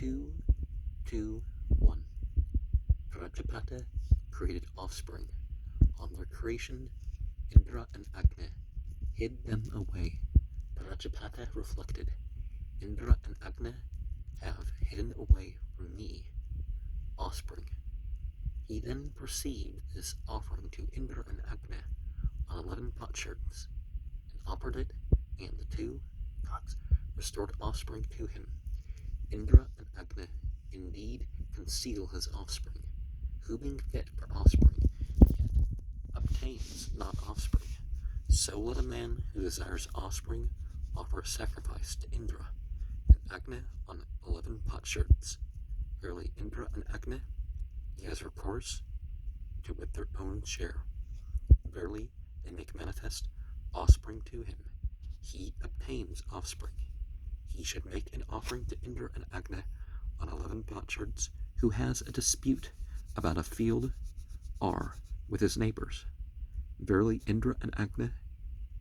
2, 2, 1. Prajapata created offspring. On their creation, Indra and Agni hid them away. Prajapata reflected, Indra and Agni have hidden away from me, offspring. He then perceived this offering to Indra and Agni on 11 potsherds, and offered it, and the two gods restored offspring to him. Indra and Agni indeed conceal his offspring, who being fit for offspring, yet obtains not offspring. So let a man who desires offspring offer a sacrifice to Indra and Agni on 11 potsherds. Verily Indra and Agni he has recourse to with their own share. Verily they make manifest offspring to him. He obtains offspring. He should make an offering to Indra and Agni on 11 potsherds, who has a dispute about a field or with his neighbors. Verily Indra and Agni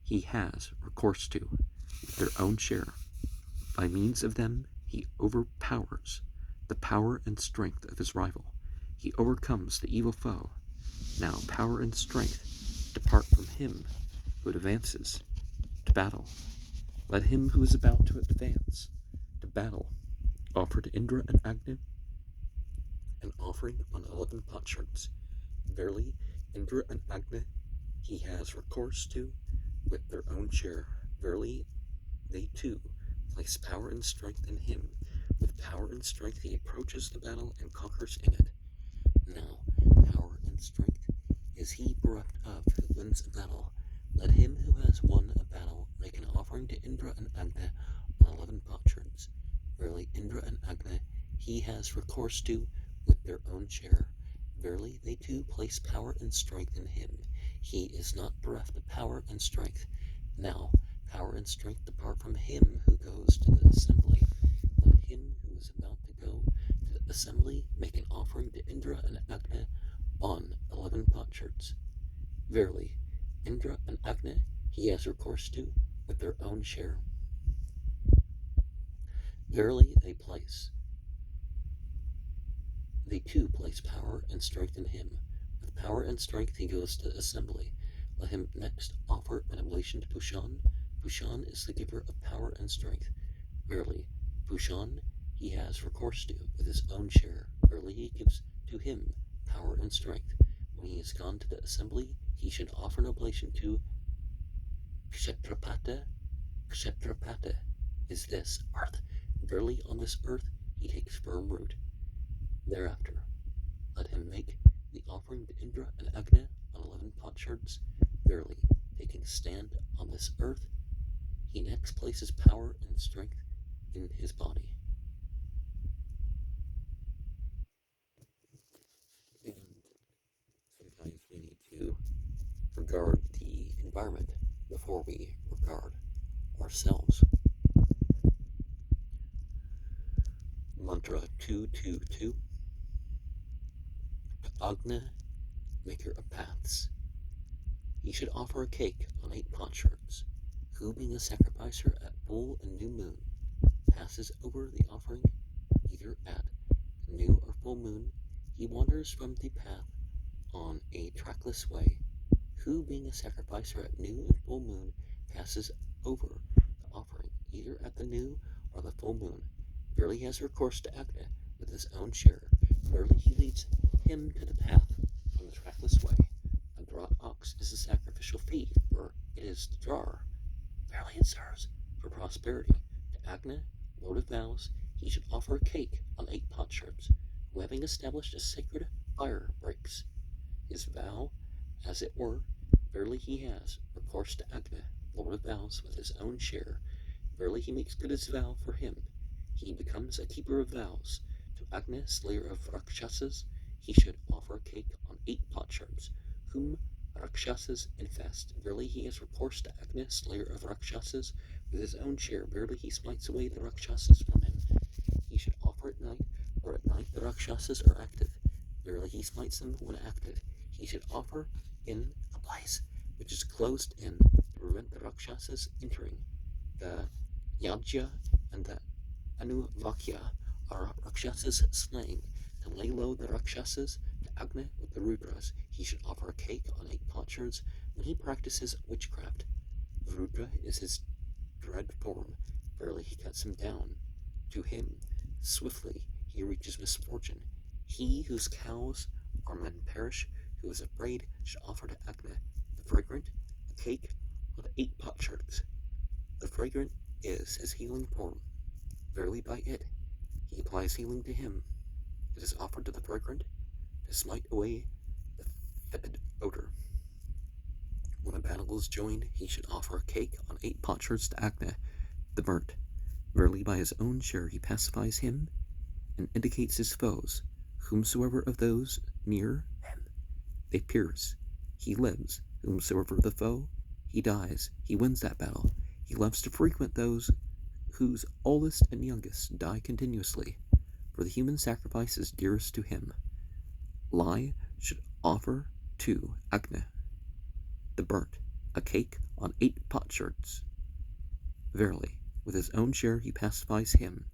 he has recourse to with their own share. By means of them he overpowers the power and strength of his rival. He overcomes the evil foe. Now power and strength depart from him who advances to battle. Let him who is about to advance to battle offer to Indra and Agni an offering on 11 potsherds. Verily Indra and Agni he has recourse to with their own share. Verily they too place power and strength in him. With power and strength he approaches the battle and conquers in it. Now power and strength is he bereft of who wins a battle. Let him who has won a battle make an offering to Indra and Agni on 11 potsherds. Verily Indra and Agni he has recourse to with their own share. Verily they too place power and strength in him. He is not bereft of power and strength. Now power and strength depart from him who goes to the assembly. Let him who is about to go to the assembly make an offering to Indra and Agni on 11 potsherds. Verily Indra and Agni he has recourse to with their own share. Verily they too place power and strength in him. With power and strength he goes to assembly. Let him next offer an oblation to Pushan. Pushan is the giver of power and strength. Verily Pushan he has recourse to with his own share. Verily he gives to him power and strength. When he is gone to the assembly, he should offer an oblation to Kshetrapata. Kshetrapata is this earth. Verily on this earth he takes firm root. Thereafter, let him make the offering to Indra and Agni on 11 potsherds. Verily, taking stand on this earth, he next places power and strength in his body. And sometimes we need to regard the environment before we regard ourselves. Mantra 222. To Agni, maker of paths, he should offer a cake on 8 potsherds, who being a sacrificer at full and new moon, passes over the offering either at new or full moon. He wanders from the path on a trackless way, who being a sacrificer at new and full moon, passes over the offering either at the new or the full moon. Verily he has recourse to Agni with his own share. Verily he leads him to the path on the trackless way. A draught ox is a sacrificial feed, for it is the drawer. Verily it serves for prosperity. To Agni, Lord of vows, he should offer a cake on 8 potsherds, who having established a sacred fire breaks his vow, as it were. Verily he has recourse to Agni, Lord of vows, with his own share. Verily he makes good his vow for him. He becomes a keeper of vows. To Agni, slayer of Rakshasas, he should offer a cake on 8 potsherds, whom Rakshasas infest. Verily he has recourse to Agni, slayer of Rakshasas, with his own share. Verily he smites away the Rakshasas from him. He should offer at night, or at night the Rakshasas are active. Verily he smites them when active. He should offer in a place which is closed in to prevent the Rakshasas entering. The Yajya and the Anuvakya are Rakshasas slain. To lay low the Rakshasas, to Agni with the Rudras, he should offer a cake on 8 potsherds when he practices witchcraft. Rudra is his dread form. Barely he cuts him down. To him, swiftly, he reaches misfortune. He whose cows or men perish, who is afraid, should offer to Agni, the fragrant, a cake on 8 potsherds. The fragrant is his healing form. Verily by it, he applies healing to him. It is offered to the fragrant to smite away the fetid odor. When a battle is joined, he should offer a cake on 8 potsherds to Agni, the burnt. Verily by his own share he pacifies him, and indicates his foes, whomsoever of those near him they pierce. He lives, whomsoever the foe, he dies. He wins that battle. He loves to frequent those whose oldest and youngest die continuously, for the human sacrifice is dearest to him. Lie should offer to Agni, the burnt, a cake on 8 potsherds. Verily, with his own share he pacifies him,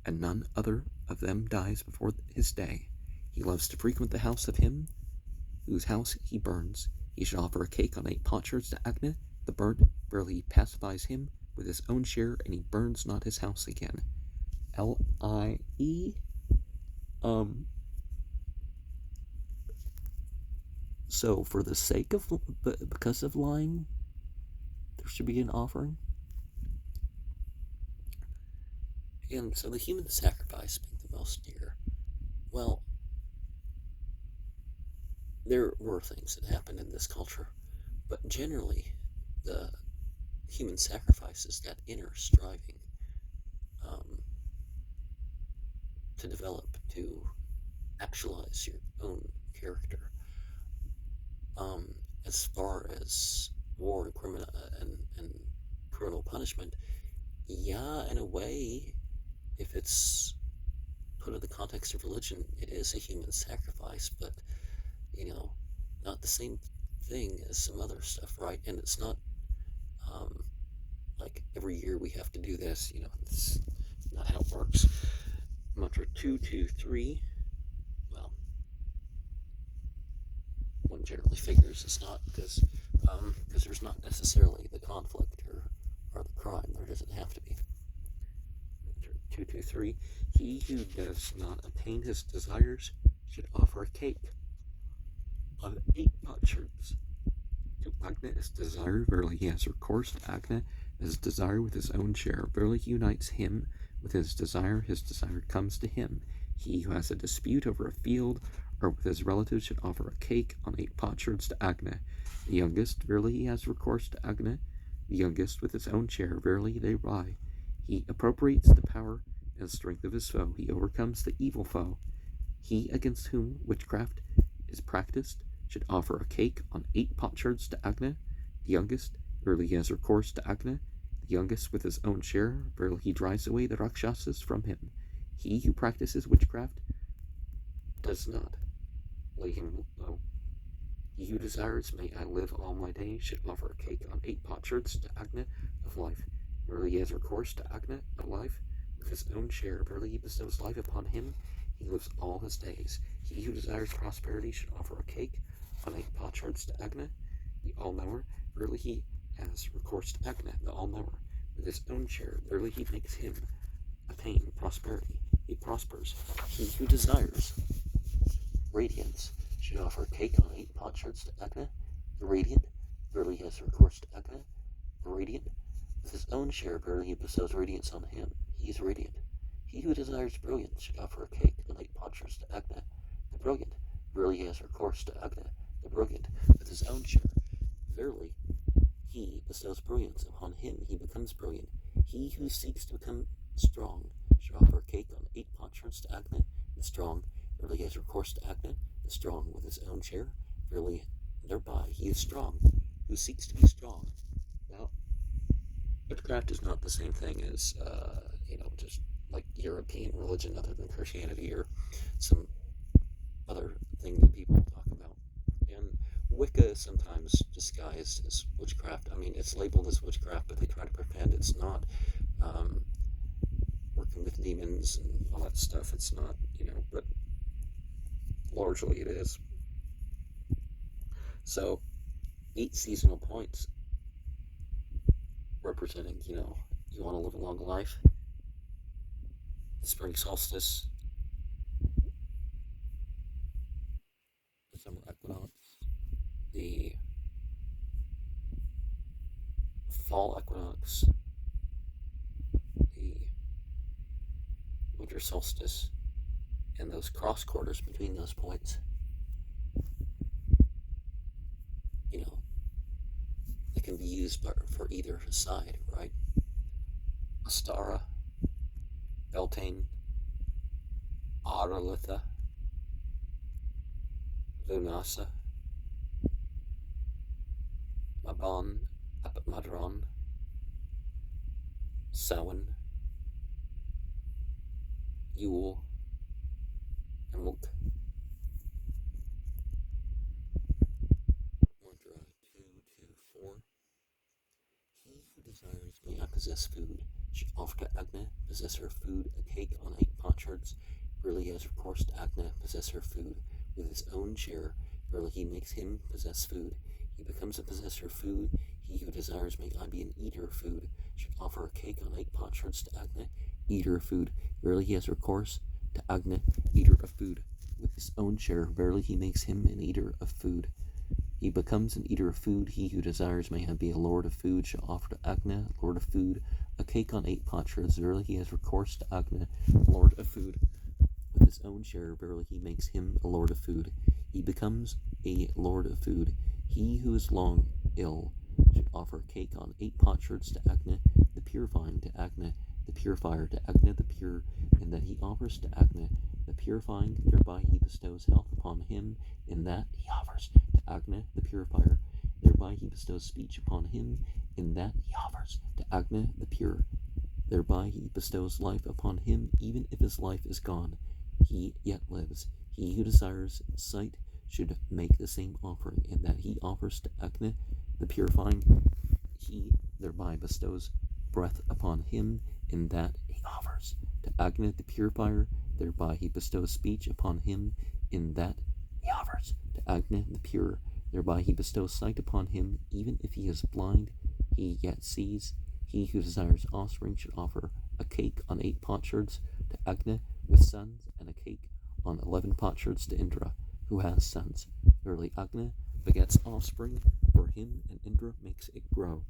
and none other of them dies before his day. He loves to frequent the house of him whose house he burns. He should offer a cake on 8 potsherds to Agni, the burnt. Verily he pacifies him with his own share, and he burns not his house again. L-I-E. So for the sake of, because of lying, there should be an offering. And so the human sacrifice being the most dear. Well, there were things that happened in this culture, but generally the human sacrifice is that inner striving to develop, to actualize your own character. As far as war and criminal punishment, yeah, in a way, if it's put in the context of religion, it is a human sacrifice, but, not the same thing as some other stuff, right? And it's not, like every year we have to do this, it's not how it works. Mantra 223, well, one generally figures it's not, because there's not necessarily the conflict or the crime. There doesn't have to be. 223, he who does not attain his desires should offer a cake on 8 potsherds. To Agni is desire, verily he has recourse to Agni, his desire with his own share. Verily he unites him with his desire comes to him. He who has a dispute over a field or with his relatives should offer a cake on 8 potsherds to Agni. The youngest, verily he has recourse to Agni, the youngest with his own share, verily they lie. He appropriates the power and strength of his foe. He overcomes the evil foe. He against whom witchcraft is practiced should offer a cake on 8 potsherds to Agni. The youngest, verily he has recourse to Agni. The youngest with his own share, verily he drives away the Rakshasas from him. He who practices witchcraft does not lay him low. He who desires, may I live all my days, should offer a cake on 8 potsherds to Agni of life. Verily he has recourse to Agni of life with his own share. Verily he bestows life upon him. He lives all his days. He who desires prosperity should offer a cake on 8 potsherds to Agni, the all-knower. Verily he has recourse to Agni, the all-knower, with his own share. Verily he makes him attain prosperity. He prospers. He who desires radiance should offer a cake on 8 potsherds to Agni, the radiant. Verily he has recourse to Agni, the radiant. With his own share, verily he bestows radiance on him. He is radiant. He who desires brilliance should offer a cake on 8 potsherds to Agni, the brilliant. Verily he has recourse to Agni, the brilliant, with his own share. Verily he bestows brilliance upon him. He becomes brilliant. He who seeks to become strong should offer a cake on 8 potsherds to Agni, the strong. Verily he has recourse to Agni, the strong, with his own share. Verily thereby he is strong, who seeks to be strong. Now, witchcraft is not the same thing as, just like European religion other than Christianity or some other thing that people talk about. And Wicca is sometimes disguised as witchcraft. I mean, it's labeled as witchcraft, but they try to pretend it's not. We're and with demons and all that stuff, it's not, but largely it is. So 8 seasonal points representing, you want to live a long life. The spring solstice, the summer equinox, the fall equinox, the winter solstice, and those cross quarters between those points. It can be used for either side, right? Astara, Beltane, Aralitha, Lunasa, Maban, Madron, Samhain, Yule, and Muk. Mantra 224. He who desires may not possess food, should offer to Agna, possessor of food, a cake on 8 potsherds. Verily has recourse to Agna, possessor of food, with his own share. Verily he makes him possess food. He becomes a possessor of food. He who desires may I be an eater of food, should offer a cake on 8 potsherds to Agna, eater of food. Verily he has recourse to Agna, eater of food, with his own share. Verily he makes him an eater of food. He becomes an eater of food. He who desires may be a lord of food, shall offer to Agna, lord of food, a cake on 8 potsherds. Verily he has recourse to Agna, lord of food, with his own share. Verily he makes him a lord of food. He becomes a lord of food. He who is long ill should offer a cake on 8 potsherds to Agna, the purifying, to Agna, the purifier, to Agna, the pure, and that he offers to Agna, the purifying. Thereby he bestows health upon him, in that he offers to Agna, the purifier. Thereby he bestows speech upon him, in that he offers to Agna, the pure. Thereby he bestows life upon him, even if his life is gone, he yet lives. He who desires sight should make the same offering, in that he offers to Agna, the purifying. He thereby bestows breath upon him, in that he offers to Agna, the purifier. Thereby he bestows speech upon him, in that he offers to Agna, the pure. Thereby he bestows sight upon him, even if he is blind, he yet sees. He who desires offspring should offer a cake on 8 potsherds to Agna, with sons, and a cake on 11 potsherds to Indra, who has sons. Verily Agna begets offspring for him, and Indra makes it grow.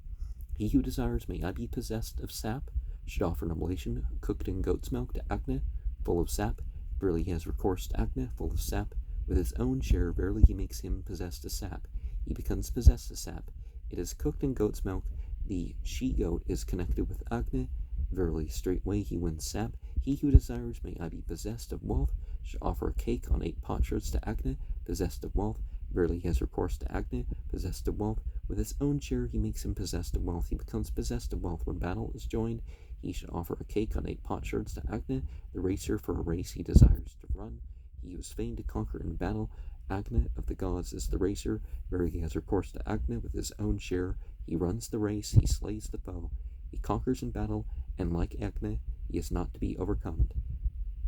He who desires may I be possessed of sap, should offer an oblation cooked in goat's milk to Agna, full of sap. Verily he has recourse to Agna, full of sap, with his own share. Verily he makes him possessed of sap. He becomes possessed of sap. It is cooked in goat's milk. The she-goat is connected with Agna. Verily straightway he wins sap. He who desires may I be possessed of wealth, should offer a cake on 8 potsherds to Agna, possessed of wealth. Verily he has recourse to Agna, possessed of wealth. With his own share he makes him possessed of wealth. He becomes possessed of wealth when battle is joined. He should offer a cake on 8 potsherds to Agna, the racer, for a race he desires to run. He who is fain to conquer in battle, Agna of the gods is the racer. Verily he has recourse to Agna with his own share. He runs the race, he slays the foe. He conquers in battle, and like Agna, he is not to be overcome.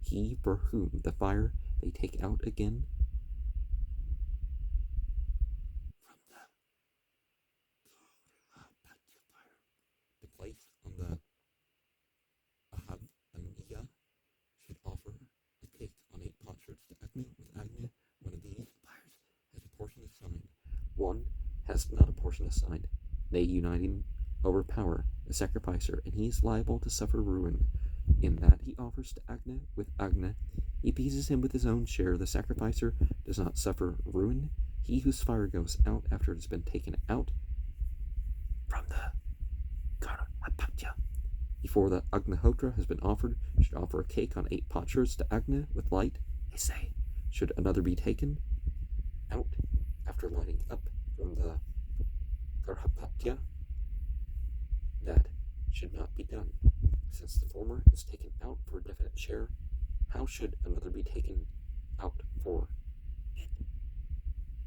He for whom the fire they take out again from the place on the Ahabaniya should offer a cake on 8 potsherds to Agni. With Agni, one of these fires has a portion assigned. One has not a portion assigned. They uniting overpower the sacrificer, and he is liable to suffer ruin. In that he offers to Agna with Agna, he appeases him with his own share. The sacrificer does not suffer ruin. He whose fire goes out after it has been taken out from the Karapatya before the Agnihotra has been offered should offer a cake on 8 potsherds to Agna with light. They say, should another be taken out after lighting up from the Karapatya, that should not be done. Since the former is taken out for a definite share, how should another be taken out for it?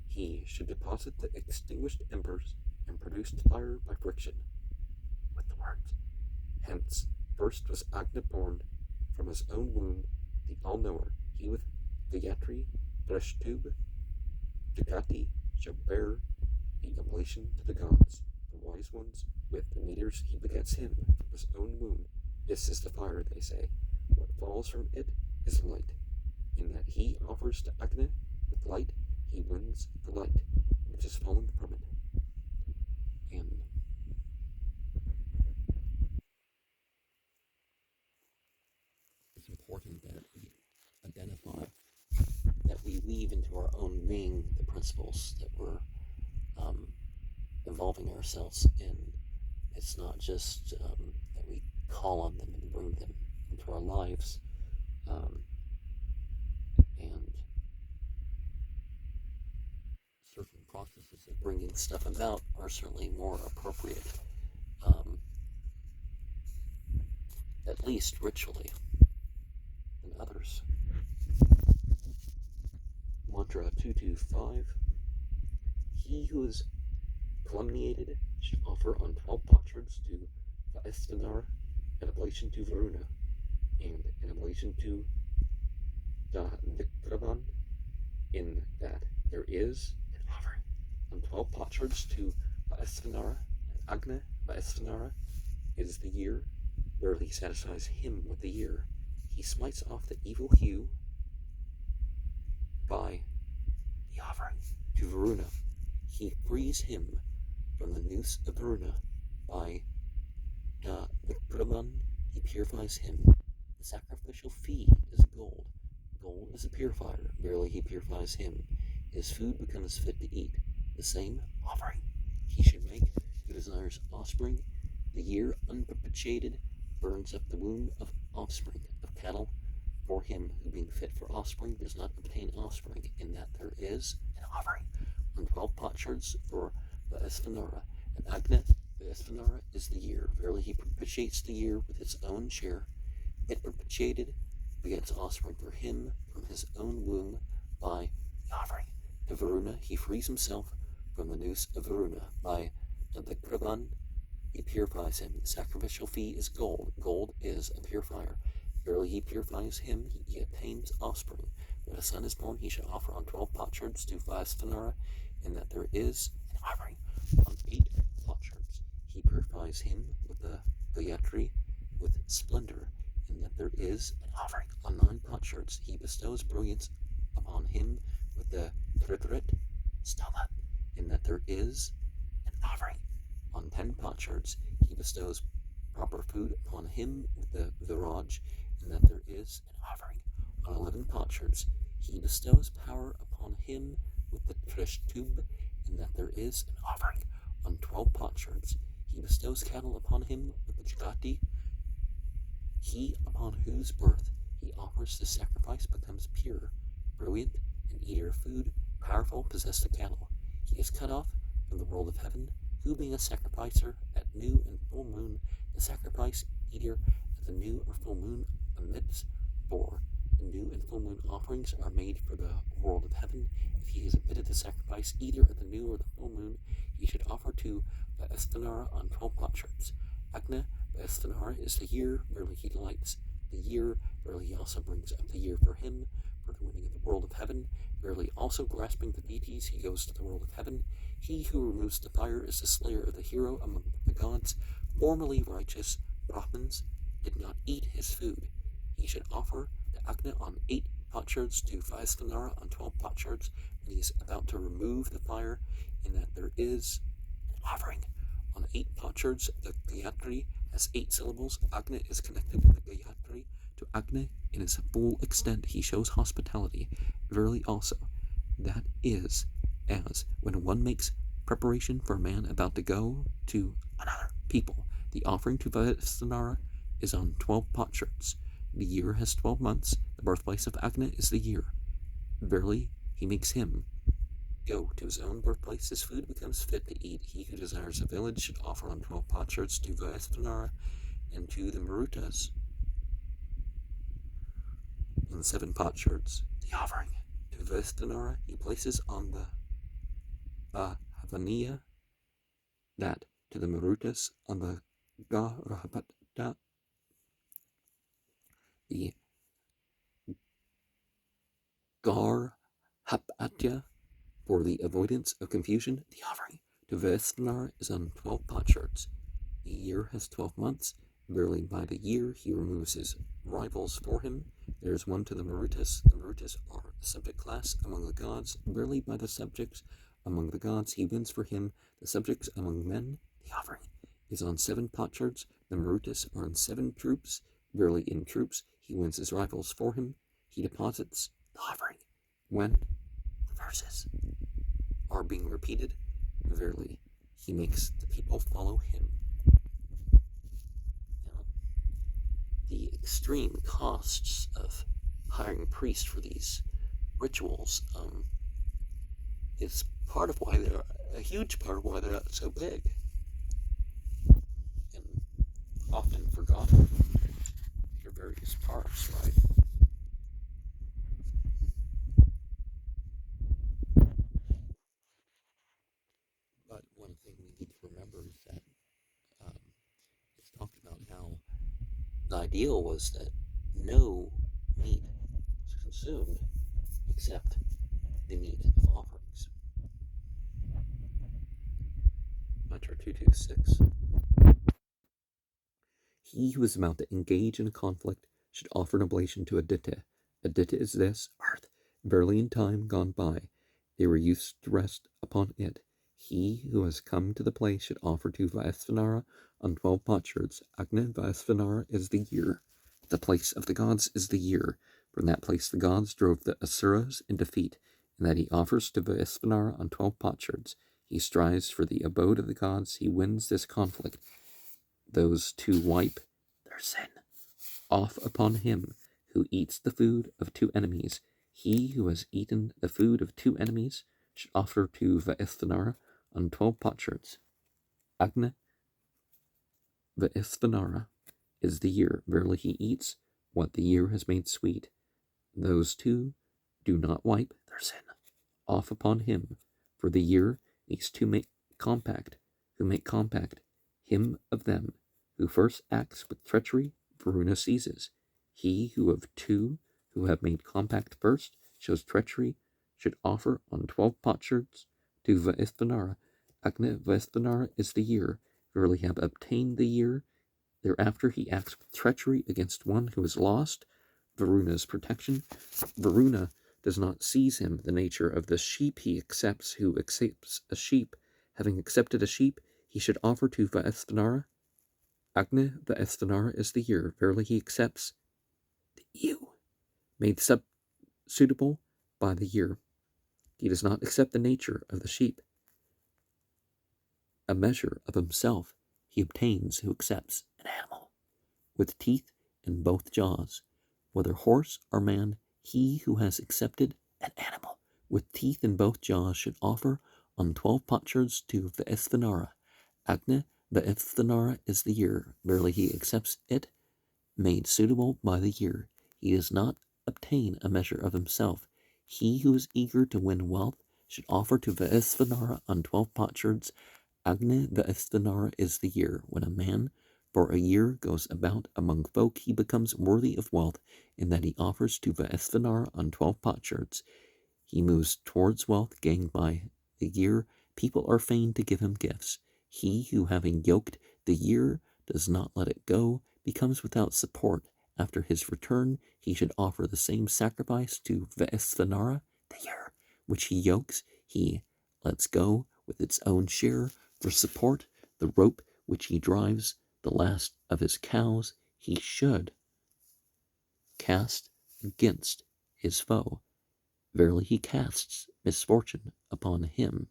He should deposit the extinguished embers and produce fire by friction with the words. Hence, first was Agna born, from his own womb, the all-knower, he with Gayatri, Dreshtub, Jagati, shall bear the oblation to the gods, the wise ones, with the meters he begets him from his own womb. This is the fire, they say. What falls from it is light. In that he offers to Agni with light, he wins the light which is fallen from it. And it's important that we identify that we weave into our own being the principles that we're involving ourselves in. It's not just that we call on them and bring them into our lives, and certain processes of bringing stuff about are certainly more appropriate, at least ritually, than others. Mantra 225. He who is calumniated should offer on 12 potsherds to Vaisthanar an oblation to Varuna, and an oblation to Vikravan, in that there is an offering on 12 potsherds to Vaisthanara, and Agni Vaisthanara is the year, where he satisfies him with the year. He smites off the evil hue by the offering to Varuna. He frees him from the noose of Varuna by Vikraman. He purifies him. The sacrificial fee is gold. Gold is a purifier. Verily he purifies him. His food becomes fit to eat. The same offering he should make who desires offspring. The year unperpetuated burns up the womb of offspring of cattle for him who, being fit for offspring, does not obtain offspring, in that there is an offering on 12 potsherds for Vaisthanara, and Agni Vaisthanara is the year. Verily he propitiates the year with its own share. It propitiated begets offspring for him from his own womb by the offering to Varuna. He frees himself from the noose of Varuna by the Kravan. He purifies him. The sacrificial fee is gold. Gold is a purifier. Verily he purifies him. He attains offspring. When a son is born, he shall offer on 12 potsherds to Vaisthanara, in that there is an offering on 8 potsherds. He purifies him with the Gayatri with splendor, in that there is an offering on 9 potsherds. He bestows brilliance upon him with the Trithrit Stala, in that there is an offering on 10 potsherds. He bestows proper food upon him with the Viraj, in that there is an offering on 11 potsherds. He bestows power upon him with the Trishtub, in that there is an offering on 12 potsherds. He bestows cattle upon him with the Jagati. He upon whose birth he offers the sacrifice becomes pure, brilliant, an eater of food, powerful, possessed of cattle. He is cut off from the world of heaven, who being a sacrificer at new and full moon, the sacrifice eater at the new or full moon emits, for the new and full moon offerings are made for the world of heaven. If he is admitted to sacrifice either at the new or the full moon, he should offer to Vaisthanara on 12 potsherds. Agni Vaisthanara is the year, verily he delights. The year, verily he also brings up the year for him, for the winning of the world of heaven. Verily also grasping the deities, he goes to the world of heaven. He who removes the fire is the slayer of the hero among the gods. Formerly righteous Brahmins did not eat his food. He should offer the Agni on 8 potsherds to Vaisthanara on 12 potsherds when he is about to remove the fire, in that there is an offering on 8 potsherds. The Gayatri has 8 syllables. Agni is connected with the Gayatri. To Agni, in its full extent, he shows hospitality. Verily also, that is as when one makes preparation for a man about to go to another people. The offering to Vaisthanara is on 12 potsherds. The year has 12 months. The birthplace of Agni is the year. Verily, he makes him go to his own birthplace. His food becomes fit to eat. He who desires a village should offer on 12 potsherds to Vaisthanara, and to the Marutas on 7 potsherds. The offering to Vaisthanara he places on the Havaniya, that to the Marutas on the Garahapata, The Garhapatya, for the avoidance of confusion, the offering to Vespanar is on 12 potsherds. The year has 12 months. Barely by the year he removes his rivals for him. There is one to the Marutas. The Marutas are the subject class among the gods. Barely by the subjects among the gods he wins for him. The subjects among men, the offering is on 7 potsherds. The Marutas are on 7 troops. Barely in troops he wins his rivals for him. He deposits the offering when the verses are being repeated. Verily, he makes the people follow him. Now, the extreme costs of hiring priests for these rituals is part of why they're a huge part of why they're so big and often forgotten their various parts, right? But one thing we need to remember is that it's talked about how the ideal was that no meat was consumed except the meat of offerings. Mantra 226. He who is about to engage in a conflict should offer an oblation to Aditya. Aditya is this, earth. Barely in time gone by, they were used to rest upon it. He who has come to the place should offer to Vaisvanara on 12 potsherds. Agni Vaisvanara is the year. The place of the gods is the year. From that place the gods drove the Asuras in defeat, and that he offers to Vaisvanara on 12 potsherds. He strives for the abode of the gods. He wins this conflict. Those two wipe their sin off upon him who eats the food of 2 enemies. He who has eaten the food of 2 enemies should offer to Vaisvanara on 12 potsherds. Agni Vaisvanara is the year. Verily he eats what the year has made sweet. Those 2 do not wipe their sin off upon him, for the year these 2 make compact, him of them who first acts with treachery, Varuna seizes. He who of 2 who have made compact first shows treachery should offer on 12 potsherds to Vaisvanara. Agni Vaisvanara is the year. Verily have obtained the year. Thereafter he acts with treachery against one who is lost. Varuna's protection. Varuna does not seize him. The nature of the sheep he accepts. Who accepts a sheep, having accepted a sheep, he should offer to Vaisvanara. Agni Vaisvanara is the year. Verily he accepts the ewe, made suitable by the year. He does not accept the nature of the sheep. A measure of himself he obtains who accepts an animal, with teeth in both jaws. Whether horse or man, he who has accepted an animal with teeth in both jaws should offer on 12 potsherds to Vaisvanara. Agni Vaisvanara is the year. Verily he accepts it, made suitable by the year. He does not obtain a measure of himself. He who is eager to win wealth should offer to Vaisvanara on 12 potsherds. Agni Vaisvanara is the year. When a man for a year goes about among folk, he becomes worthy of wealth in that he offers to Vaisvanara on 12 potsherds. He moves towards wealth gained by the year. People are fain to give him gifts. He who, having yoked the year, does not let it go, becomes without support. After his return, he should offer the same sacrifice to Vaisvanara. The year which he yokes, he lets go with its own share. For support, the rope which he drives the last of his cows, he should cast against his foe. Verily he casts misfortune upon him.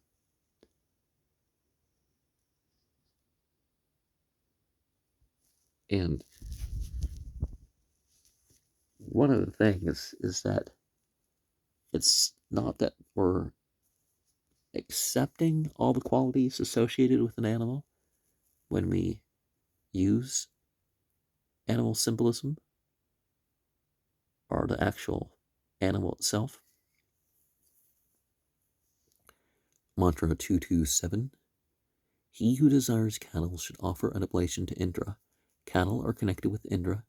And one of the things is that it's not that we're accepting all the qualities associated with an animal when we use animal symbolism or the actual animal itself. Mantra 227. He who desires cattle should offer an oblation to Indra. Cattle are connected with Indra.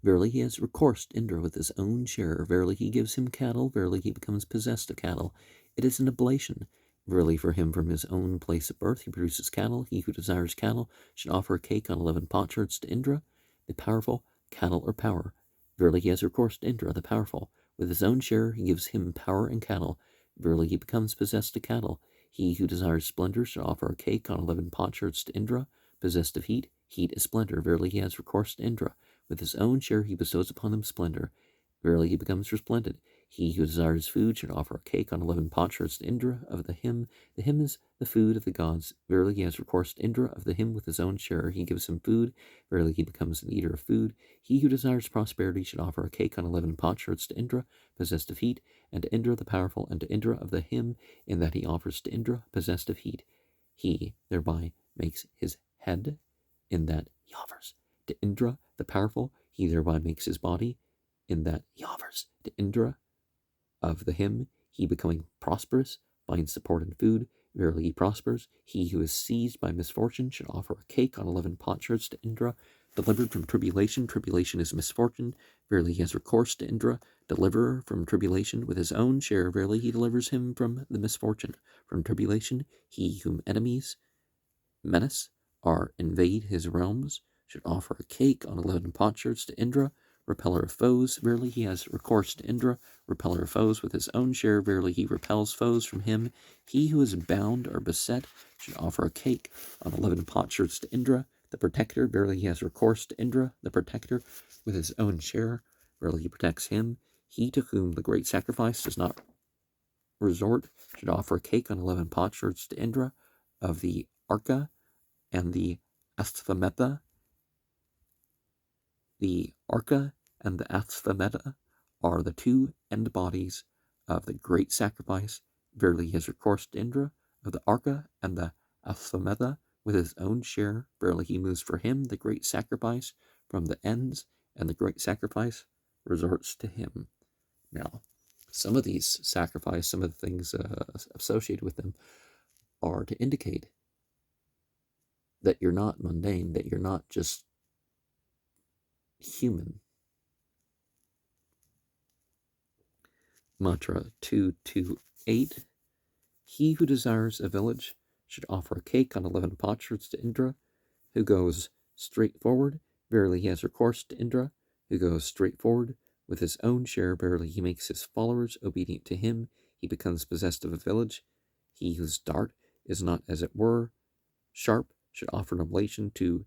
Verily he has recourse to Indra with his own share. Verily he gives him cattle. Verily he becomes possessed of cattle. It is an oblation. Verily for him from his own place of birth he produces cattle. He who desires cattle should offer a cake on 11 potsherds to Indra, the powerful, cattle or power. Verily he has recourse to Indra, the powerful. With his own share he gives him power and cattle. Verily he becomes possessed of cattle. He who desires splendor should offer a cake on 11 potsherds to Indra, possessed of heat. Heat is splendor. Verily he has recourse to Indra. With his own share he bestows upon him splendor. Verily he becomes resplendent. He who desires food should offer a cake on 11 potsherds to Indra of the hymn. The hymn is the food of the gods. Verily he has recourse to Indra of the hymn with his own share. He gives him food. Verily he becomes an eater of food. He who desires prosperity should offer a cake on 11 potsherds to Indra, possessed of heat, and to Indra the powerful, and to Indra of the hymn, in that he offers to Indra, possessed of heat. He thereby makes his head, in that he offers to Indra the powerful. He thereby makes his body, in that he offers to Indra of the hymn. He becoming prosperous finds support in food. Verily he prospers. He who is seized by misfortune should offer a cake on 11 potsherds to Indra, delivered from tribulation. Tribulation is misfortune. Verily he has recourse to Indra, deliverer from tribulation. With his own share, verily he delivers him from the misfortune. From tribulation, he whom enemies menace or invade his realms should offer a cake on 11 potsherds to Indra, repeller of foes. Verily he has recourse to Indra, repeller of foes. With his own share, verily he repels foes from him. He who is bound or beset should offer a cake on 11 potsherds to Indra, the protector. Verily he has recourse to Indra, the protector. With his own share, verily he protects him. He to whom the great sacrifice does not resort should offer a cake on 11 potsherds to Indra of the Arka and the Asthvameta. The Arka and the Asthvameta are the two end bodies of the great sacrifice. Verily he has recourse to Indra of the Arka and the Asthvameta with his own share. Verily he moves for him the great sacrifice from the ends, and the great sacrifice resorts to him. Now, some of these sacrifice, some of the things associated with them are to indicate that you're not mundane, that you're not just human. Mantra 228. He who desires a village should offer a cake on 11 potsherds to Indra, who goes straight forward. Verily he has recourse to Indra, who goes straight forward. With his own share, verily he makes his followers obedient to him. He becomes possessed of a village. He whose dart is not, as it were, sharp should offer an oblation to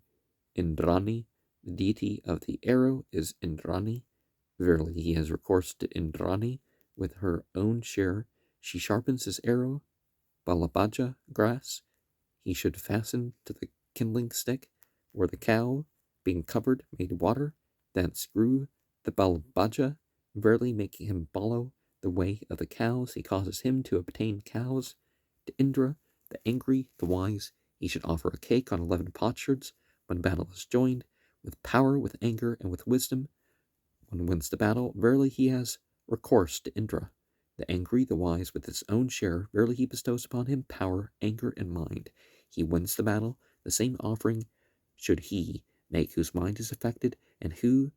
Indrani. The deity of the arrow is Indrani. Verily he has recourse to Indrani. With her own share, she sharpens his arrow. Balabaja grass he should fasten to the kindling stick, where the cow, being covered, made water. Thence grew the Balabaja. Verily making him follow the way of the cows, he causes him to obtain cows. To Indra, the angry, the wise, he should offer a cake on 11 potsherds. When battle is joined, with power, with anger, and with wisdom, one wins the battle. Verily he has recourse to Indra, the angry, the wise. With his own share, verily he bestows upon him power, anger, and mind. He wins the battle. The same offering should he make whose mind is affected, and who,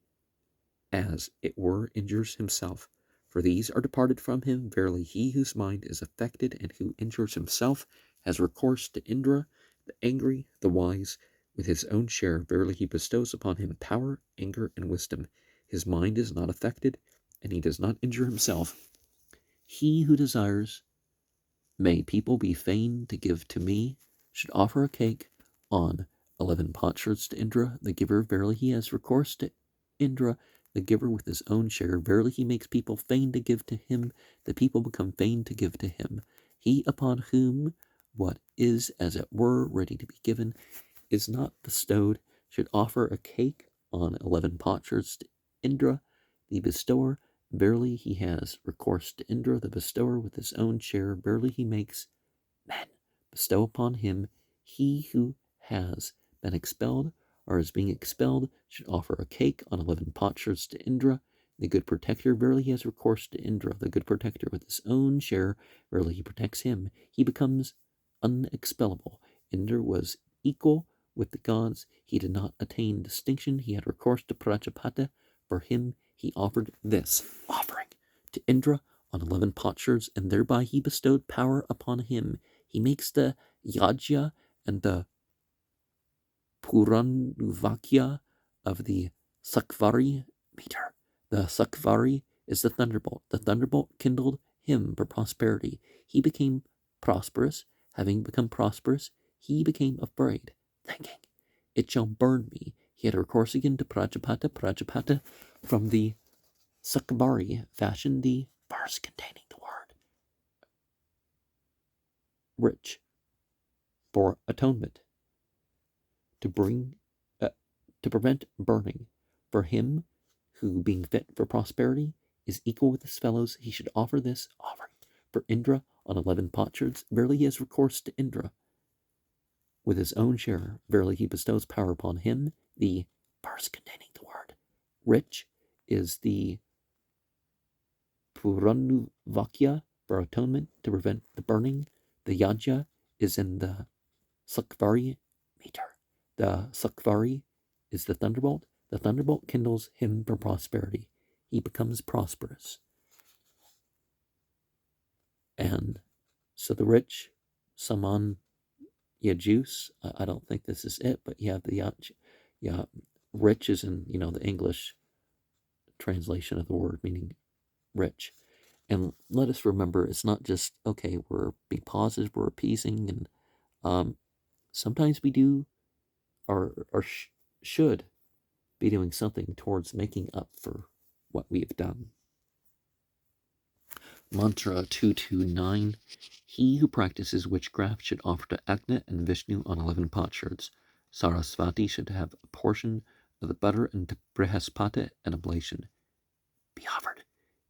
as it were, injures himself. For these are departed from him. Verily he whose mind is affected and who injures himself has recourse to Indra, the angry, the wise. With his own share, verily he bestows upon him power, anger, and wisdom. His mind is not affected, and he does not injure himself. He who desires, may people be fain to give to me, should offer a cake on 11 potsherds to Indra, the giver. Verily he has recourse to Indra, the giver. With his own share, verily he makes people fain to give to him. The people become fain to give to him. He upon whom what is, as it were, ready to be given is not bestowed should offer a cake on 11 potsherds to Indra, the bestower. Verily he has recourse to Indra, the bestower. With his own share, verily he makes men bestow upon him. He who has been expelled or is being expelled should offer a cake on 11 potsherds to Indra, the good protector. Verily he has recourse to Indra, the good protector. With his own share, verily he protects him. He becomes unexpellable. Indra was equal with the gods. He did not attain distinction. He had recourse to Prapathaka For him he offered this offering to Indra on 11 potsherds, and thereby he bestowed power upon him. He makes the Yajya and the Puranuvakya of the Sakvari meter. The Sakvari is the thunderbolt. The thunderbolt kindled him for prosperity. He became prosperous. Having become prosperous, he became afraid, thinking, "It shall burn me." He had recourse again to Prajapata. Prajapata from the Sakvari fashioned the verse containing the word rich for atonement, to prevent burning. For him who, being fit for prosperity, is equal with his fellows, he should offer this offering. For Indra on 11 potsherds, verily he has recourse to Indra with his own share. Verily he bestows power upon him. The verse containing the word rich is the Puranuvakya for atonement, to prevent the burning. The Yajya is in the Sakvari meter. The Sakvari is the thunderbolt. The thunderbolt kindles him for prosperity. He becomes prosperous. And so the rich, Saman Yajus, I don't think this is it, but you have the rich is in, the English translation of the word, meaning rich. And let us remember, it's not just, okay, we're being positive, we're appeasing, and sometimes we do or should be doing something towards making up for what we have done. Mantra 229. He who practices witchcraft should offer to Agnya and Vishnu on 11 potsherds. Sarasvati should have a portion of the butter, and to Brihaspati an oblation be offered,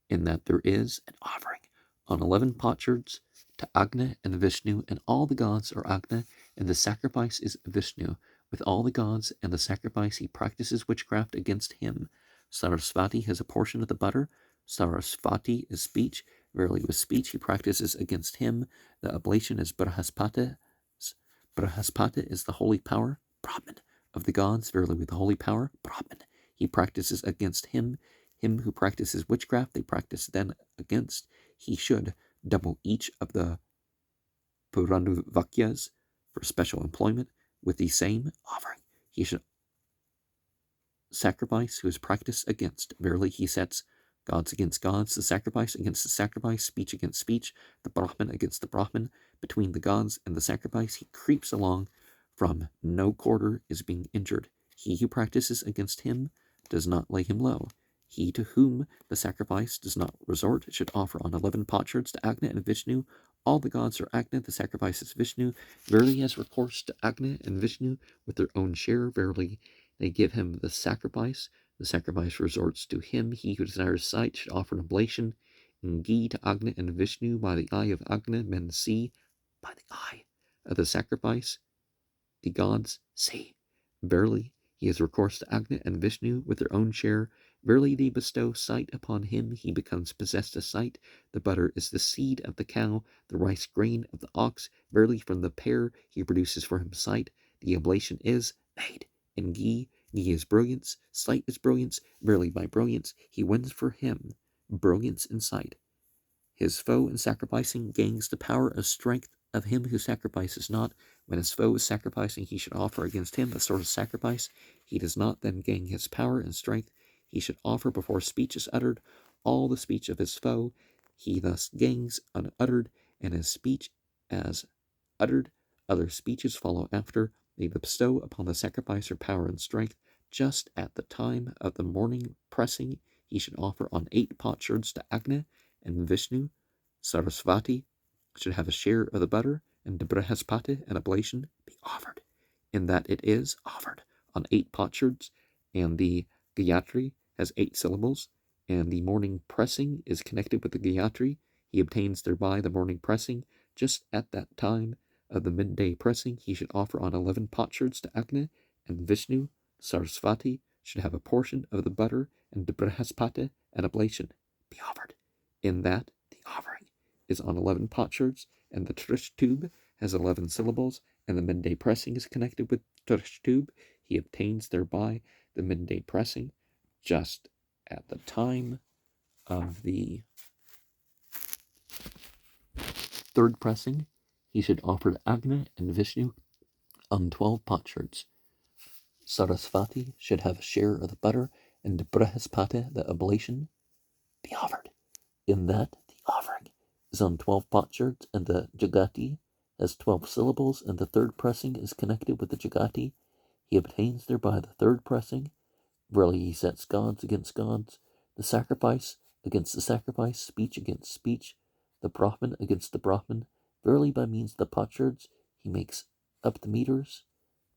in that there is an offering on 11 potsherds to Agnya and Vishnu, and all the gods are Agnya, and the sacrifice is Vishnu. With all the gods and the sacrifice he practices witchcraft against him. Sarasvati has a portion of the butter. Sarasvati is speech. Verily with speech he practices against him. The oblation is Brihaspati. Brihaspati is the holy power, Brahman, of the gods. Verily with the holy power, Brahman, he practices against him. Him who practices witchcraft, they practice then against. He should double each of the Puranavakyas for special employment with the same offering. He should sacrifice who is practiced against. Verily he sets gods against gods, the sacrifice against the sacrifice, speech against speech, the Brahman against the Brahman. Between the gods and the sacrifice he creeps along, from no quarter is being injured. He who practices against him does not lay him low. He to whom the sacrifice does not resort should offer on 11 potsherds to Agnya and Vishnu. All the gods are Agnya, the sacrifice is Vishnu. Verily he has recourse to Agnya and Vishnu with their own share. Verily they give him the sacrifice. The sacrifice resorts to him. He who desires sight should offer an oblation in ghee to Agnya and Vishnu. By the eye of Agnya men see. By the eye of the sacrifice the gods see. Verily he has recourse to Agnya and Vishnu with their own share. Verily they bestow sight upon him. He becomes possessed of sight. The butter is the seed of the cow, the rice grain of the ox. Verily from the pear he produces for him sight. The oblation is made in ghee. Ghee is brilliance. Sight is brilliance. Verily by brilliance he wins for him brilliance in sight. His foe in sacrificing gains the power of strength of him who sacrifices not. When his foe is sacrificing, he should offer against him a sort of sacrifice. He does not then gain his power and strength. He should offer before speech is uttered all the speech of his foe. He thus gains unuttered, and his speech as uttered. Other speeches follow after. They bestow upon the sacrificer power and strength. Just at the time of the morning pressing, he should offer on 8 potsherds to Agnya and Vishnu. Sarasvati should have a share of the butter, and to Brihaspati an oblation be offered, in that it is offered on 8 potsherds, and the Gayatri has 8 syllables, and the morning pressing is connected with the Gayatri. He obtains thereby the morning pressing. Just at that time of the midday pressing, he should offer on 11 potsherds to Agnya and Vishnu. Sarasvati should have a portion of the butter, and to Brihaspati an oblation be offered, in that the offering is on 11 potsherds, and the trish tube has 11 syllables, and the midday pressing is connected with trish tube. He obtains thereby the midday pressing. Just at the time of the third pressing, he should offer to Agni and Vishnu on 12 potsherds. Sarasvati should have a share of the butter, and Brihaspati, the oblation, be offered. In that, the offering is on 12 potsherds, and the Jagati has 12 syllables, and the third pressing is connected with the Jagati. He obtains thereby the third pressing. Verily, he sets gods against gods, the sacrifice against the sacrifice, speech against speech, the Brahman against the Brahman. Verily, by means of the potsherds, he makes up the meters.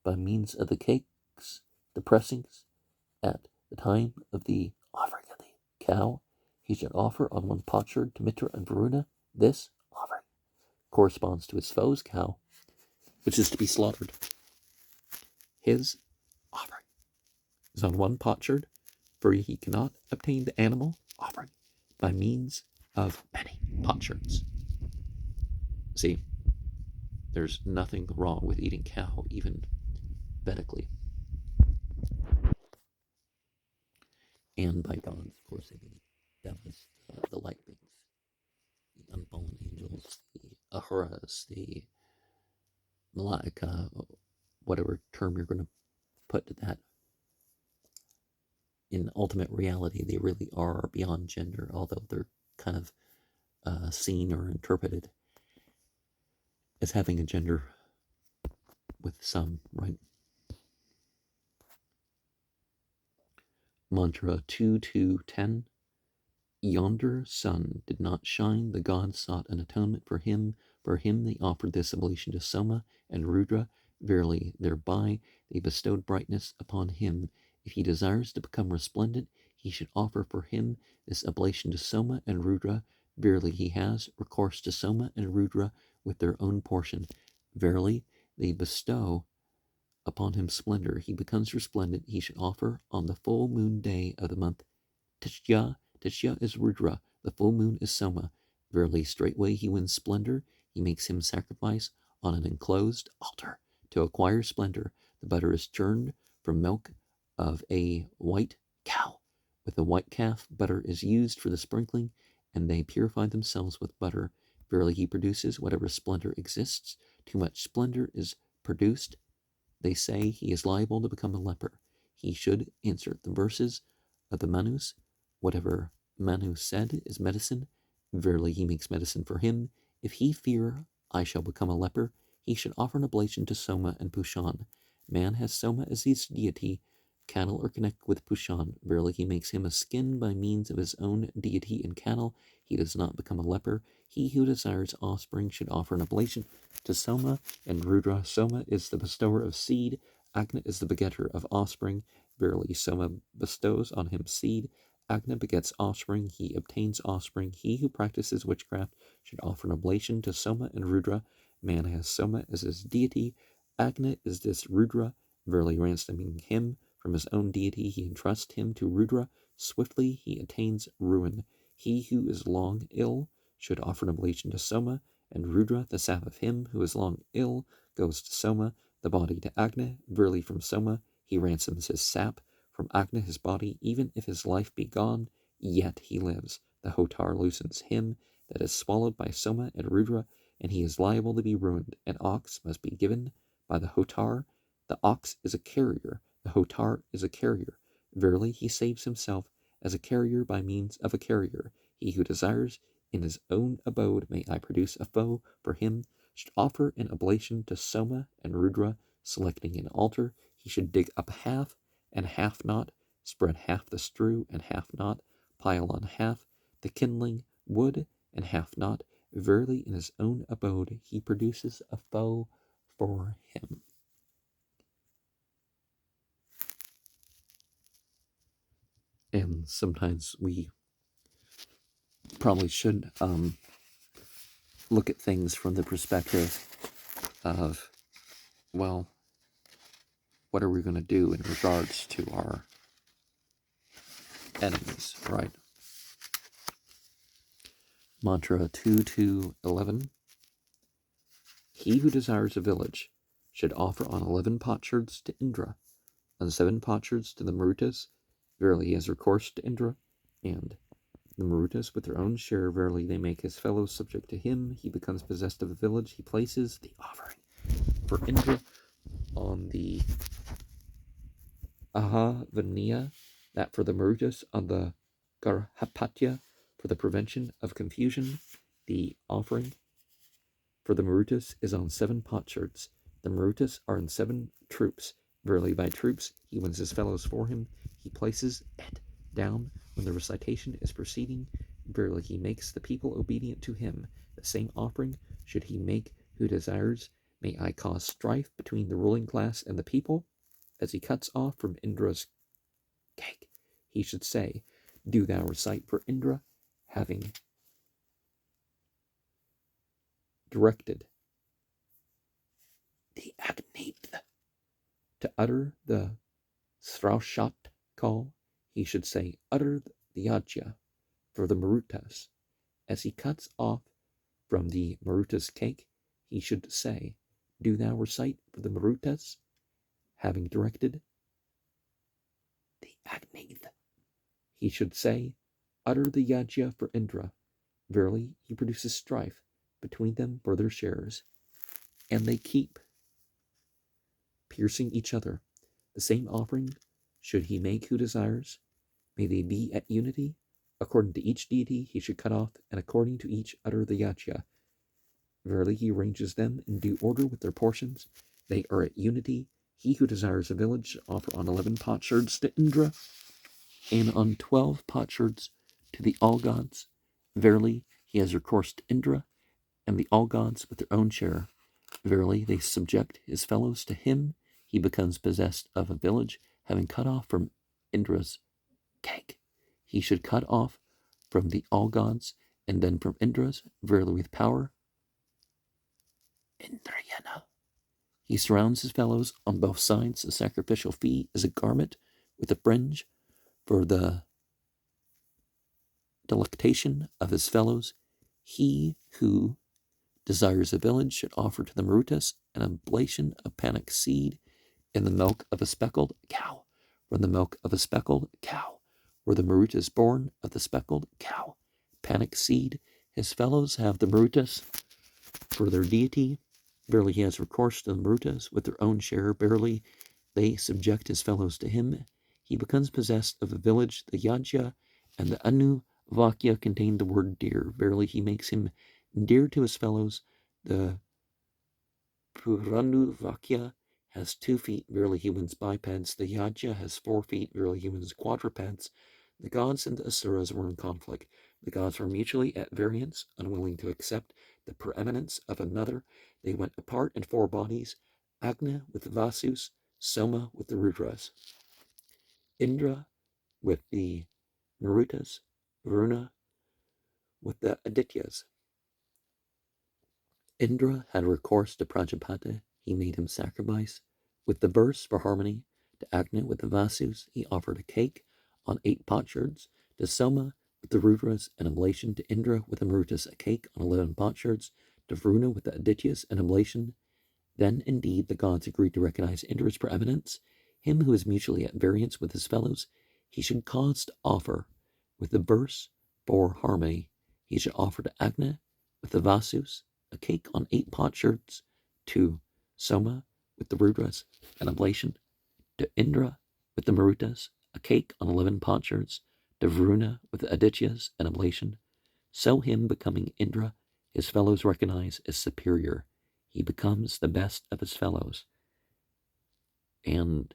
By means of the cakes, the pressings, at the time of the offering of the cow, he should offer on one potsherd to Mitra and Varuna. This offering corresponds to his foe's cow, which is to be slaughtered. His offering is on one potsherd, for he cannot obtain the animal offering by means of many potsherds. See, there's nothing wrong with eating cow, even Vedically. And by gods, of course, I mean devas, the light beings, the unfallen angels, the ahuras, the malaika, whatever term you're going to put to that. In ultimate reality, they really are beyond gender, although they're kind of seen or interpreted as having a gender with some, right? Mantra 2210. Yonder sun did not shine, the gods sought an atonement for him. For him they offered this oblation to Soma and Rudra. Verily, thereby they bestowed brightness upon him. If he desires to become resplendent, he should offer for him this oblation to Soma and Rudra. Verily, he has recourse to Soma and Rudra with their own portion. Verily, they bestow upon him splendor. He becomes resplendent. He should offer on the full moon day of the month Tishya. Tishya is Rudra. The full moon is Soma. Verily, straightway he wins splendor. He makes him sacrifice on an enclosed altar. To acquire splendor, the butter is churned from milk of a white cow. With a white calf, butter is used for the sprinkling, and they purify themselves with butter. Verily, he produces whatever splendor exists. Too much splendor is produced. They say he is liable to become a leper. He should insert the verses of the Manus. Whatever Manu said is medicine. Verily, he makes medicine for him. If he fear I shall become a leper, he should offer an oblation to Soma and Pushan. Man has Soma as his deity. Cattle are connected with Pushan. Verily, he makes him a skin by means of his own deity in cattle. He does not become a leper. He who desires offspring should offer an oblation to Soma and Rudra. Soma is the bestower of seed. Agni is the begetter of offspring. Verily, Soma bestows on him seed. Agni begets offspring. He obtains offspring. He who practices witchcraft should offer an oblation to Soma and Rudra. Man has Soma as his deity. Agni is this Rudra. Verily, ransoming him from his own deity, he entrusts him to Rudra. Swiftly he attains ruin. He who is long ill should offer an oblation to Soma and Rudra. The sap of him who is long ill goes to Soma, the body to Agni. Verily, from Soma he ransoms his sap, from Agni his body. Even if his life be gone, yet he lives. The Hotar loosens him that is swallowed by Soma and Rudra, and he is liable to be ruined. An ox must be given by the Hotar. The ox is a carrier. The Hotar is a carrier. Verily, he saves himself as a carrier by means of a carrier. He who desires in his own abode may I produce a foe for him should offer an oblation to Soma and Rudra, selecting an altar. He should dig up half and half not, spread half the strew and half not, pile on half the kindling wood and half not. Verily, in his own abode he produces a foe for him. And sometimes we probably should look at things from the perspective of, well, what are we going to do in regards to our enemies, right? Mantra 2211. He who desires a village should offer on 11 potsherds to Indra, on 7 potsherds to the Marutas. Verily, he has recourse to Indra. And the Marutas with their own share, verily they make his fellows subject to him. He becomes possessed of a village. He places the offering for Indra on the Ahavaniya, that for the Marutas on the Garhapatya for the prevention of confusion. The offering for the Marutas is on 7 potsherds. The Marutas are in 7 troops. Verily by troops he wins his fellows for him. He places it down when the recitation is proceeding. Verily he makes the people obedient to him. The same offering should he make who desires. May I cause strife between the ruling class and the people. As he cuts off from Indra's cake, he should say, do thou recite for Indra, having directed the Agnith to utter the Sraushat call. He should say, utter the Yajya for the Marutas. As he cuts off from the Marutas cake, he should say, do thou recite for the Marutas, having directed the Agnith. He should say, utter the Yajya for Indra. Verily, he produces strife between them for their shares, and they keep piercing each other. The same offering should he make who desires. May they be at unity. According to each deity he should cut off, and according to each utter the Yajya. Verily he arranges them in due order with their portions. They are at unity. He who desires a village should offer on 11 potsherds to Indra, and on 12 potsherds to the all-gods. Verily he has recourse to Indra, and the all-gods with their own share. Verily they subject his fellows to him. He becomes possessed of a village, having cut off from Indra's cake. He should cut off from the all-gods, and then from Indra's, verily with power. Indrayana. He surrounds his fellows on both sides. The sacrificial fee is a garment with a fringe for the delectation of his fellows. He who desires a village should offer to the Marutas an oblation of panic seed in the milk of a speckled cow. From the milk of a speckled cow were the Marutas born of the speckled cow. Panic seed, his fellows have the Marutas for their deity. Verily he has recourse to the Marutas with their own share. Verily they subject his fellows to him. He becomes possessed of a village. The Yajya and the Anu Vakya contain the word dear. Verily he makes him dear to his fellows. The Puranu Vakya has 2 feet. Verily he wins bipeds. The Yajya has 4 feet. Verily he wins quadrupeds. The gods and the asuras were in conflict. The gods were mutually at variance, unwilling to accept the preeminence of another. They went apart in 4 bodies: Agna with the Vasus, Soma with the Rudras, Indra with the Marutas, Varuna with the Adityas. Indra had recourse to Prajapati. He made him sacrifice with the verse for harmony. To Agni with the Vasus he offered a cake on 8 potsherds. To Soma with the Rudras an oblation. To Indra with the Marutas a cake on 11 potsherds. To Varuna with the Adityas an oblation. Then indeed the gods agreed to recognize Indra's preeminence. Him who is mutually at variance with his fellows he should cause to offer with the verse for harmony. He should offer to Agni with the Vasus a cake on 8 potsherds. To Soma with the Rudras an oblation. To Indra with the Marutas a cake on 11 potsherds. To Varuna with the Adityas an oblation. So him becoming Indra his fellows recognize as superior. He becomes the best of his fellows. And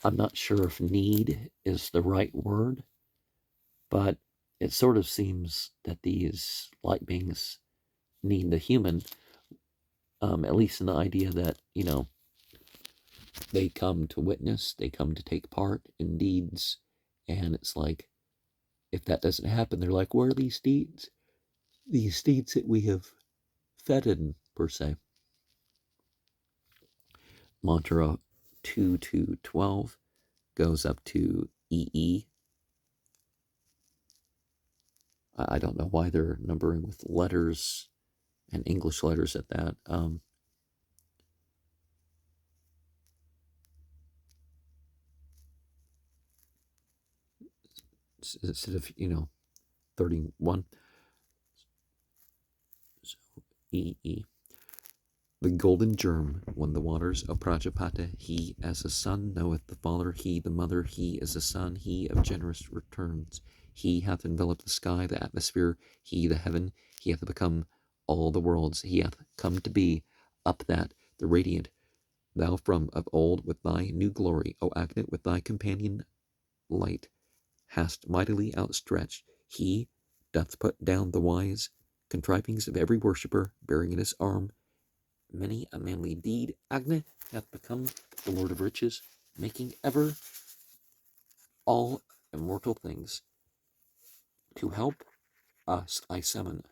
I'm not sure if need is the right word, but it sort of seems that these light beings need the human, at least in the idea that, they come to witness, they come to take part in deeds, and it's like, if that doesn't happen, they're like, where are these deeds? These deeds that we have feted, per se. Mantra 2 to 12 goes up to EE. I don't know why they're numbering with letters and English letters at that. words instead of 31. So E. The golden germ, when the waters of Prajapata, he as a son knoweth the father, he the mother, he as a son, he of generous returns. He hath enveloped the sky, the atmosphere, he the heaven, he hath become all the worlds, he hath come to be, up that, the radiant, thou from of old with thy new glory, O Agni, with thy companion light, hast mightily outstretched. He doth put down the wise contrivings of every worshipper, bearing in his arm many a manly deed. Agni hath become the Lord of riches, making ever all immortal things. To help us I summon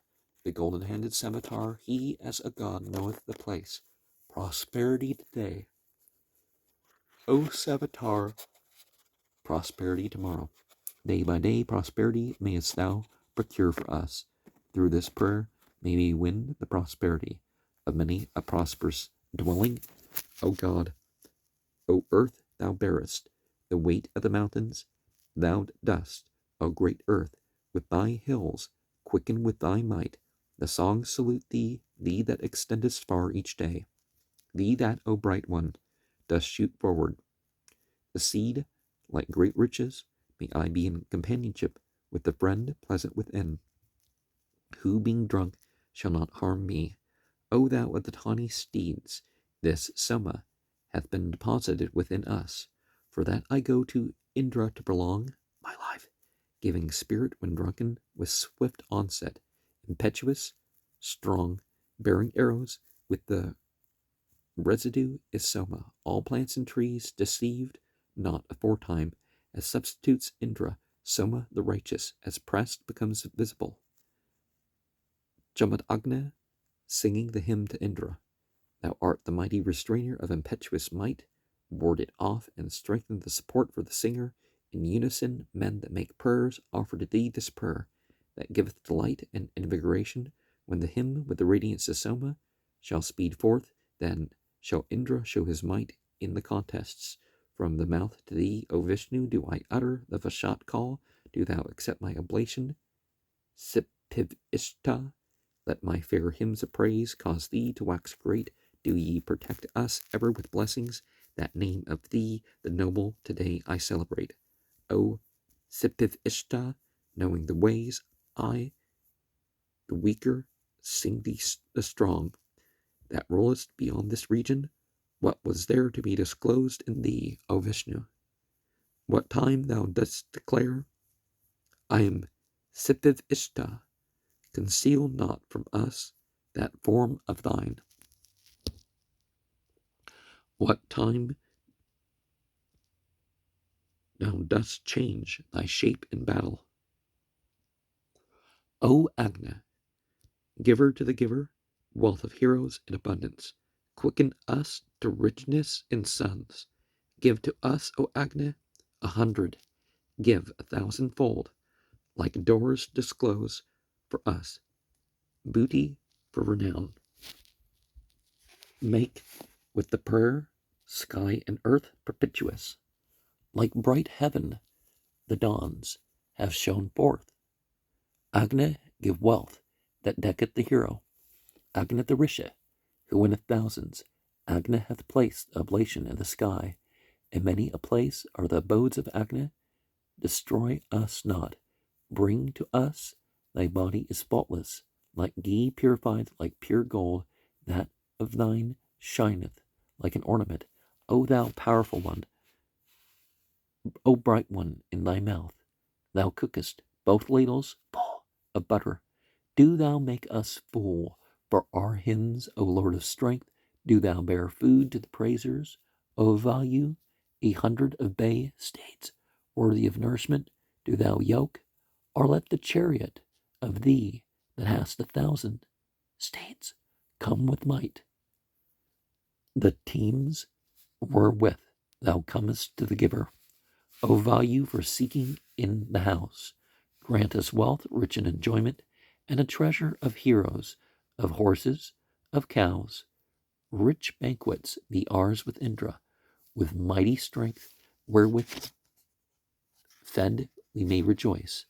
the golden-handed scimitar. He as a god knoweth the place. Prosperity today, O scimitar, prosperity tomorrow. Day by day prosperity mayest thou procure for us. Through this prayer may we win the prosperity of many a prosperous dwelling. O God, O earth, thou bearest the weight of the mountains. Thou dost, O great earth, with thy hills quicken with thy might. The songs salute thee, thee that extendest far each day. Thee that, O bright one, dost shoot forward. The seed, like great riches, may I be in companionship with the friend pleasant within, who being drunk shall not harm me. O thou of the tawny steeds, this Soma hath been deposited within us, for that I go to Indra to prolong my life, giving spirit when drunken with swift onset, impetuous, strong, bearing arrows with the residue is Soma. All plants and trees deceived not aforetime, as substitutes Indra, Soma the righteous, as pressed becomes visible. Jamadagna, singing the hymn to Indra. Thou art the mighty restrainer of impetuous might. Ward it off and strengthen the support for the singer. In unison, men that make prayers offer to thee this prayer, that giveth delight and invigoration. When the hymn with the radiance of Soma shall speed forth, then shall Indra show his might in the contests. From the mouth to thee, O Vishnu, do I utter the Vashat call. Do thou accept my oblation. Sipivishta, let my fair hymns of praise cause thee to wax great. Do ye protect us ever with blessings. That name of thee, the noble, today I celebrate. O Sipivishta, knowing the ways, I, the weaker, sing thee the strong, that rollest beyond this region. What was there to be disclosed in thee, O Vishnu? What time thou dost declare, I am Sipivishta, conceal not from us that form of thine. What time thou dost change thy shape in battle. O Agna, giver to the giver, wealth of heroes in abundance, quicken us to richness in sons. Give to us, O Agna, 100, give 1,000-fold, like doors disclose for us, booty for renown. Make with the prayer sky and earth perpetuous, like bright heaven the dawns have shone forth. Agna, give wealth that decketh the hero. Agna the Risha, who winneth thousands. Agna hath placed oblation in the sky. In many a place are the abodes of Agna. Destroy us not. Bring to us thy body is faultless, like ghee purified, like pure gold. That of thine shineth like an ornament. O thou powerful one, O bright one, in thy mouth thou cookest both ladles full of butter. Do thou make us full for our hymns, O Lord of strength. Do thou bear food to the praisers, O value 100 of bay states worthy of nourishment. Do thou yoke, or let the chariot of thee that hast 1,000 states come with might. The teams wherewith thou comest to the giver, O value for seeking in the house. Grant us wealth rich in enjoyment, and a treasure of heroes, of horses, of cows. Rich banquets be ours with Indra, with mighty strength, wherewith fed we may rejoice.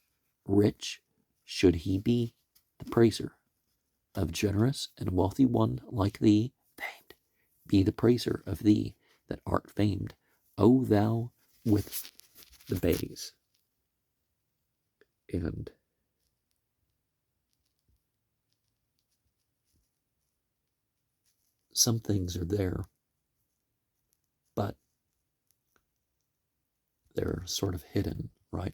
Rich should he be the praiser of generous and wealthy one like thee, famed. Be the praiser of thee that art famed, O thou with the bays. And some things are there, but they're sort of hidden, right?